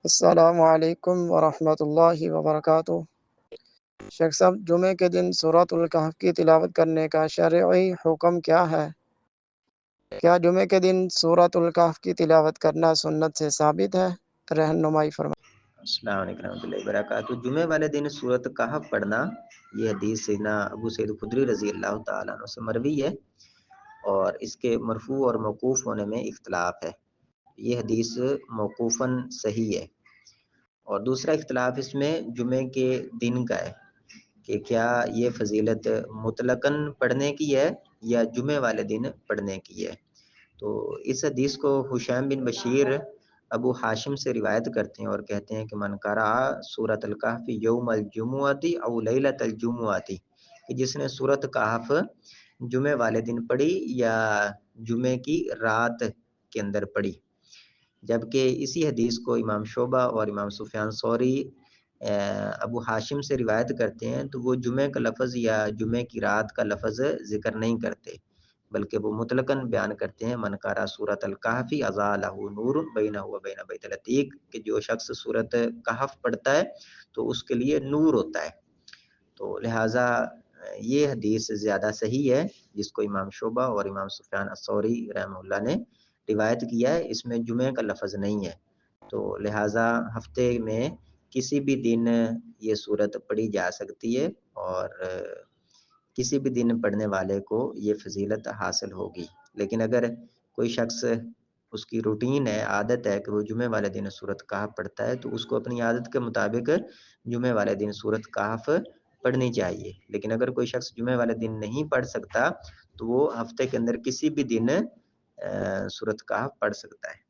السلام علیکم ورحمۃ اللہ وبرکاتہ۔ شیخ صاحب، جمعے کے دن سورۃ الکہف کی تلاوت کرنے کا شرعی حکم کیا ہے؟ کیا جمعے کے دن سورۃ الکہف کی تلاوت کرنا سنت سے ثابت ہے؟ رہنمائی فرمائیں۔ السلام علیکم ورحمۃ اللہ وبرکاتہ۔ جمعے والے دن سورۃ کہف پڑھنا، یہ حدیث سیدنا ابو سعید خدری رضی اللہ تعالیٰ عنہ سے مروی ہے، اور اس کے مرفوع اور موقوف ہونے میں اختلاف ہے۔ یہ حدیث موقوفاً صحیح ہے، اور دوسرا اختلاف اس میں جمعے کے دن کا ہے کہ کیا یہ فضیلت مطلقاً پڑھنے کی ہے یا جمعے والے دن پڑھنے کی ہے۔ تو اس حدیث کو حشیم بن بشیر ابو ہاشم سے روایت کرتے ہیں اور کہتے ہیں کہ من قرأ سورۃ الکہف یوم الجمعۃ او لیلۃ الجمعۃ، کہ جس نے سورۃ کہف جمعے والے دن پڑھی یا جمعے کی رات کے اندر پڑھی۔ جبکہ اسی حدیث کو امام شعبہ اور امام سفیان ثوری ابو ہاشم سے روایت کرتے ہیں تو وہ جمعے کا لفظ یا جمعے کی رات کا لفظ ذکر نہیں کرتے، بلکہ وہ مطلقاً بیان کرتے ہیں من قرأ سورۃ الکہف اضاء لہ نور بینہ و بین بیت العتیق، کہ جو شخص سورۃ کہف پڑھتا ہے تو اس کے لیے نور ہوتا ہے۔ تو لہٰذا یہ حدیث زیادہ صحیح ہے، جس کو امام شعبہ اور امام سفیان الثوری رحمہ اللہ نے روایت کیا ہے، اس میں جمعے کا لفظ نہیں ہے۔ تو لہٰذا ہفتے میں کسی بھی دن یہ صورت پڑھی جا سکتی ہے، اور کسی بھی دن پڑھنے والے کو یہ فضیلت حاصل ہوگی۔ لیکن اگر کوئی شخص، اس کی روٹین ہے، عادت ہے کہ وہ جمعے والے دن سورۃ کہف پڑھتا ہے، تو اس کو اپنی عادت کے مطابق جمعے والے دن سورۃ کہف پڑھنی چاہیے۔ لیکن اگر کوئی شخص جمعے والے دن نہیں پڑھ سکتا تو وہ ہفتے کے اندر کسی بھی دن سورۃ کہف پڑھ سکتا ہے۔